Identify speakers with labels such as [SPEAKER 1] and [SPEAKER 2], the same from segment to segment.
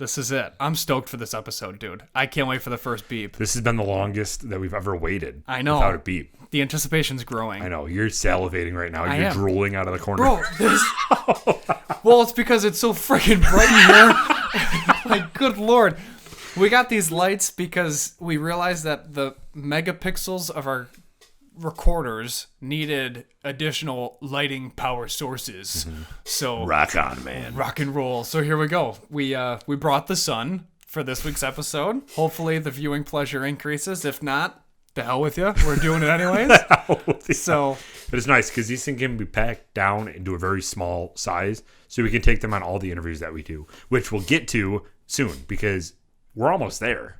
[SPEAKER 1] This is it. I'm stoked for this episode, dude. I can't wait for the first beep.
[SPEAKER 2] This has been the longest that we've ever waited.
[SPEAKER 1] I know.
[SPEAKER 2] Without a beep.
[SPEAKER 1] The anticipation's growing.
[SPEAKER 2] I know. You're salivating right now. You're drooling out of the corner.
[SPEAKER 1] Bro, well, it's because it's so freaking bright in here. Like, good Lord. We got these lights because we realized that the megapixels of our recorders needed additional lighting power sources. Mm-hmm. So
[SPEAKER 2] rock on, man.
[SPEAKER 1] Rock and roll. So here we go. We brought the sun for this week's episode. Hopefully the viewing pleasure increases. If not, the hell with you. We're doing it anyways. So,
[SPEAKER 2] but it's nice because these things can be packed down into a very small size, so we can take them on all the interviews that we do, which we'll get to soon because we're almost there.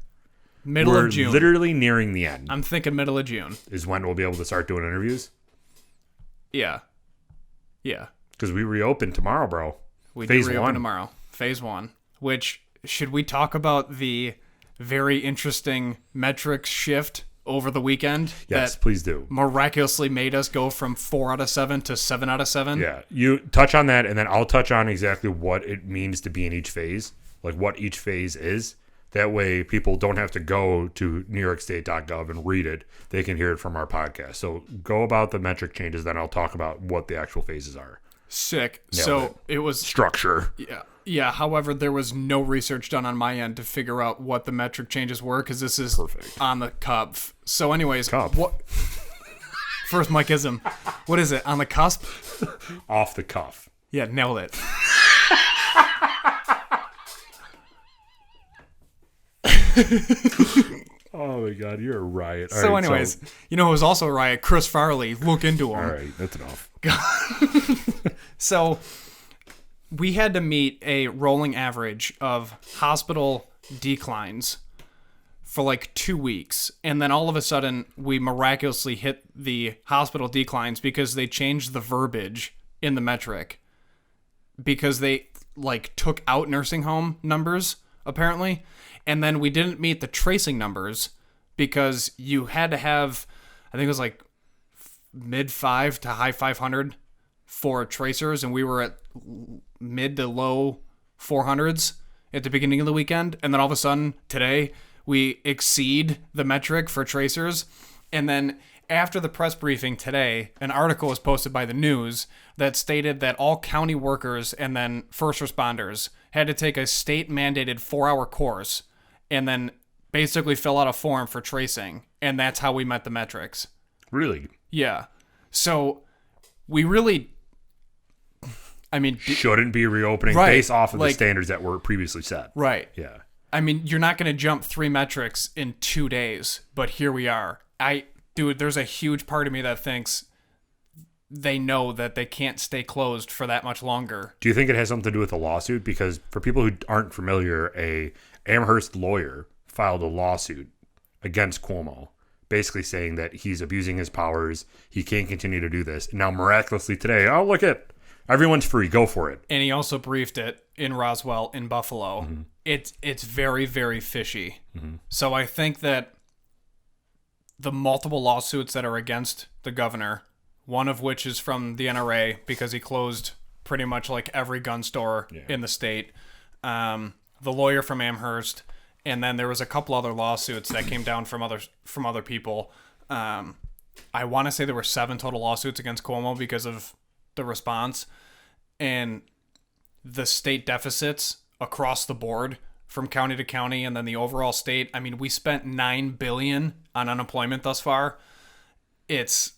[SPEAKER 1] Middle of June.
[SPEAKER 2] We're literally nearing the end.
[SPEAKER 1] I'm thinking middle of June
[SPEAKER 2] is when we'll be able to start doing interviews.
[SPEAKER 1] Yeah.
[SPEAKER 2] Because we reopen tomorrow, bro.
[SPEAKER 1] We do reopen tomorrow. Phase 1. Which, should we talk about the very interesting metrics shift over the weekend?
[SPEAKER 2] Yes,
[SPEAKER 1] that
[SPEAKER 2] please do.
[SPEAKER 1] Miraculously made us go from 4 out of 7 to 7 out of 7.
[SPEAKER 2] Yeah, you touch on that, and then I'll touch on exactly what it means to be in each phase, like what each phase is. That way, people don't have to go to NewYorkState.gov and read it. They can hear it from our podcast. So go about the metric changes, then I'll talk about what the actual phases are.
[SPEAKER 1] Sick. So it was
[SPEAKER 2] structure.
[SPEAKER 1] Yeah. However, there was no research done on my end to figure out what the metric changes were because this is
[SPEAKER 2] perfect
[SPEAKER 1] on the cuff. So, anyways,
[SPEAKER 2] cuff.
[SPEAKER 1] What? First Mikeism. What is it? On the cusp?
[SPEAKER 2] Off the cuff.
[SPEAKER 1] Yeah, nailed it.
[SPEAKER 2] Oh my God, you're a riot.
[SPEAKER 1] So, anyways, you know who was also a riot? Chris Farley. Look into him.
[SPEAKER 2] All right, that's enough.
[SPEAKER 1] So, we had to meet a rolling average of hospital declines for like 2 weeks. And then all of a sudden, we miraculously hit the hospital declines because they changed the verbiage in the metric. Because they like took out nursing home numbers, apparently. And then we didn't meet the tracing numbers because you had to have, I think it was like mid 5 to high 500 for tracers. And we were at mid to low 400s at the beginning of the weekend. And then all of a sudden today we exceed the metric for tracers. And then after the press briefing today, an article was posted by the news that stated that all county workers and then first responders had to take a state mandated 4-hour course and then basically fill out a form for tracing. And that's how we met the metrics.
[SPEAKER 2] Really?
[SPEAKER 1] Yeah. So we really,
[SPEAKER 2] shouldn't be reopening based off of the standards that were previously set.
[SPEAKER 1] Right.
[SPEAKER 2] Yeah.
[SPEAKER 1] I mean, you're not going to jump 3 metrics in 2 days, but here we are. Dude, there's a huge part of me that thinks they know that they can't stay closed for that much longer.
[SPEAKER 2] Do you think it has something to do with the lawsuit? Because for people who aren't familiar, a Amherst lawyer filed a lawsuit against Cuomo, basically saying that he's abusing his powers. He can't continue to do this. And now, miraculously today, oh, look at everyone's free. Go for it.
[SPEAKER 1] And he also briefed it in Roswell, in Buffalo. Mm-hmm. It's very, very fishy. Mm-hmm. So I think that the multiple lawsuits that are against the governor, one of which is from the NRA because he closed pretty much like every gun store in the state, the lawyer from Amherst, and then there was a couple other lawsuits that came down from other people. I want to say there were 7 total lawsuits against Cuomo because of the response, and the state deficits across the board from county to county, and then the overall state. I mean, we spent $9 billion on unemployment thus far. It's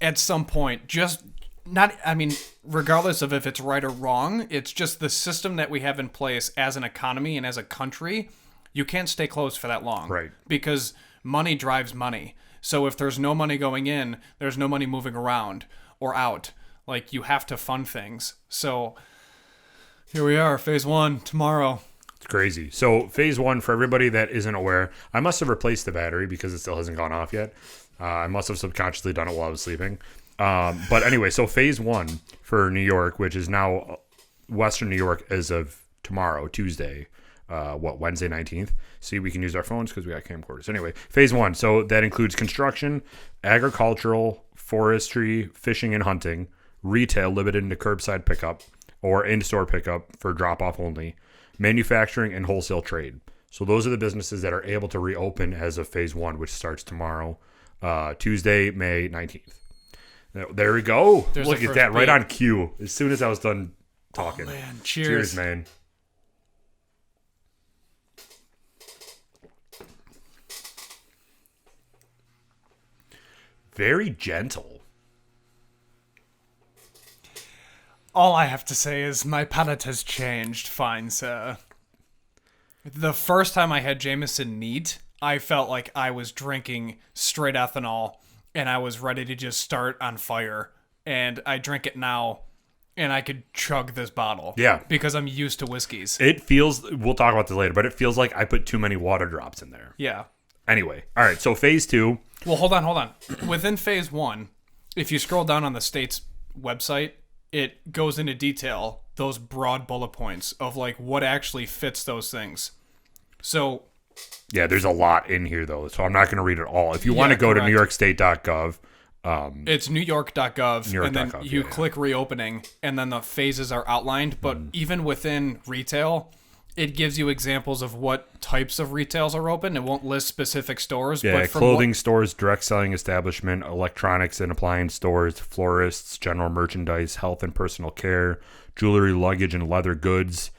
[SPEAKER 1] at some point just not. I mean, regardless of if it's right or wrong, it's just the system that we have in place as an economy and as a country. You can't stay closed for that long,
[SPEAKER 2] right? Because
[SPEAKER 1] money drives money. So if there's no money going in, there's no money moving around or out. Like, you have to fund things. So here we are, phase 1 tomorrow.
[SPEAKER 2] It's crazy. So phase 1, for everybody that isn't aware, I must have replaced the battery because it still hasn't gone off yet. I must have subconsciously done it while I was sleeping. But anyway, so phase 1 for New York, which is now Western New York as of tomorrow, Tuesday, Wednesday 19th. See, we can use our phones because we got camcorders. Anyway, phase 1. So that includes construction, agricultural, forestry, fishing and hunting, retail limited to curbside pickup or in-store pickup for drop-off only, manufacturing, and wholesale trade. So those are the businesses that are able to reopen as of phase 1, which starts tomorrow, Tuesday, May 19th. There we go.
[SPEAKER 1] There's
[SPEAKER 2] Look
[SPEAKER 1] the
[SPEAKER 2] at that,
[SPEAKER 1] first
[SPEAKER 2] right
[SPEAKER 1] beat.
[SPEAKER 2] on cue. As soon as I was done talking.
[SPEAKER 1] Oh, man.
[SPEAKER 2] Cheers, man. Very gentle.
[SPEAKER 1] All I have to say is my palate has changed, fine sir. The first time I had Jameson neat, I felt like I was drinking straight ethanol, and I was ready to just start on fire. And I drink it now, and I could chug this bottle.
[SPEAKER 2] Yeah.
[SPEAKER 1] Because I'm used to whiskeys.
[SPEAKER 2] It feels, we'll talk about this later, but it feels like I put too many water drops in there.
[SPEAKER 1] Yeah.
[SPEAKER 2] Anyway, all right, so phase 2.
[SPEAKER 1] Well, hold on. Within phase 1, if you scroll down on the state's website, it goes into detail, those broad bullet points of like what actually fits those things. So
[SPEAKER 2] Yeah, there's a lot in here, though, so I'm not going to read it all. If you want to go
[SPEAKER 1] correct.
[SPEAKER 2] to newyorkstate.gov,
[SPEAKER 1] it's newyork.gov, and then
[SPEAKER 2] Newyork.gov,
[SPEAKER 1] you
[SPEAKER 2] yeah.
[SPEAKER 1] click reopening, and then the phases are outlined. But even within retail, it gives you examples of what types of retails are open. It won't list specific stores.
[SPEAKER 2] yeah,
[SPEAKER 1] but from
[SPEAKER 2] clothing stores, direct selling establishment, electronics and appliance stores, florists, general merchandise, health and personal care, jewelry, luggage, and leather goods,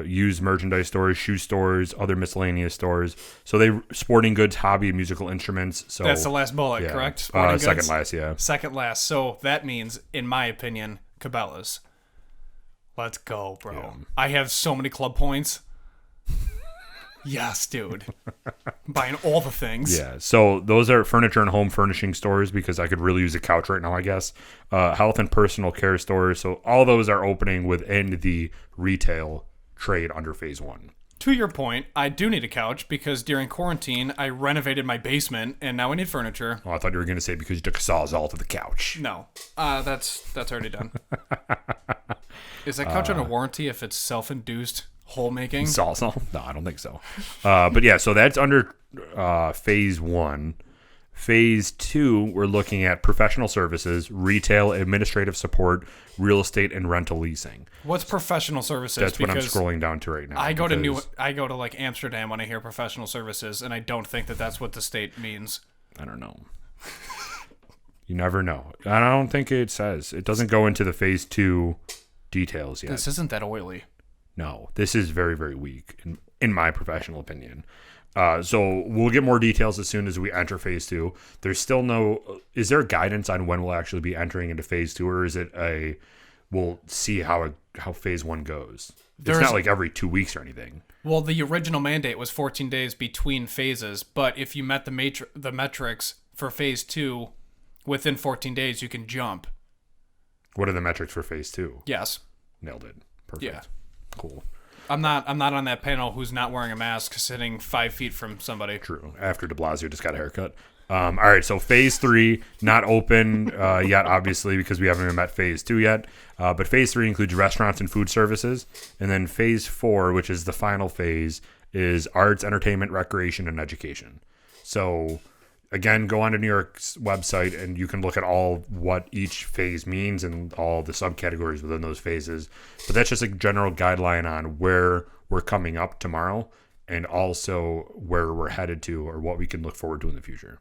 [SPEAKER 2] used merchandise stores, shoe stores, other miscellaneous stores. So sporting goods, hobby, and musical instruments. So
[SPEAKER 1] that's the last bullet,
[SPEAKER 2] yeah.
[SPEAKER 1] correct? Sporting
[SPEAKER 2] Second
[SPEAKER 1] goods?
[SPEAKER 2] last, yeah.
[SPEAKER 1] Second last. So that means, in my opinion, Cabela's. Let's go, bro.
[SPEAKER 2] Yeah.
[SPEAKER 1] I have so many club points. Yes, dude. Buying all the things.
[SPEAKER 2] Yeah, so those are furniture and home furnishing stores because I could really use a couch right now, I guess. Health and personal care stores. So all those are opening within the retail trade under phase 1.
[SPEAKER 1] To your point, I do need a couch because during quarantine, I renovated my basement and now I need furniture.
[SPEAKER 2] Oh, I thought you were going to say because you took a sawzall to the couch.
[SPEAKER 1] No, that's already done. Is that couch under warranty if it's self-induced hole making?
[SPEAKER 2] Sawzall? No, I don't think so. But yeah, so that's under phase 1. Phase 2, we're looking at professional services, retail, administrative support, real estate, and rental leasing.
[SPEAKER 1] What's professional services?
[SPEAKER 2] That's what I'm
[SPEAKER 1] Because
[SPEAKER 2] scrolling down to right now.
[SPEAKER 1] I go
[SPEAKER 2] because-
[SPEAKER 1] to like Amsterdam when I hear professional services, and I don't think that that's what the state means.
[SPEAKER 2] I don't know. You never know. I don't think it says. It doesn't go into the phase 2 details yet.
[SPEAKER 1] This isn't that oily.
[SPEAKER 2] No, this is very, very weak, in my professional opinion. So we'll get more details as soon as we enter phase 2. There's still no... Is there guidance on when we'll actually be entering into phase 2, or is it we'll see how phase 1 goes? It's not like every 2 weeks or anything.
[SPEAKER 1] Well, the original mandate was 14 days between phases, but if you met the metrics for phase 2 within 14 days, you can jump.
[SPEAKER 2] What are the metrics for phase 2?
[SPEAKER 1] Yes.
[SPEAKER 2] Nailed it. Perfect.
[SPEAKER 1] Yeah.
[SPEAKER 2] Cool.
[SPEAKER 1] I'm not on that panel who's not wearing a mask sitting 5 feet from somebody.
[SPEAKER 2] True. After de Blasio just got a haircut. All right, so phase 3, not open yet, obviously, because we haven't even met phase 2 yet. But phase 3 includes restaurants and food services. And then phase 4, which is the final phase, is arts, entertainment, recreation, and education. So, again, go on to New York's website, and you can look at all what each phase means and all the subcategories within those phases. But that's just a general guideline on where we're coming up tomorrow and also where we're headed to or what we can look forward to in the future.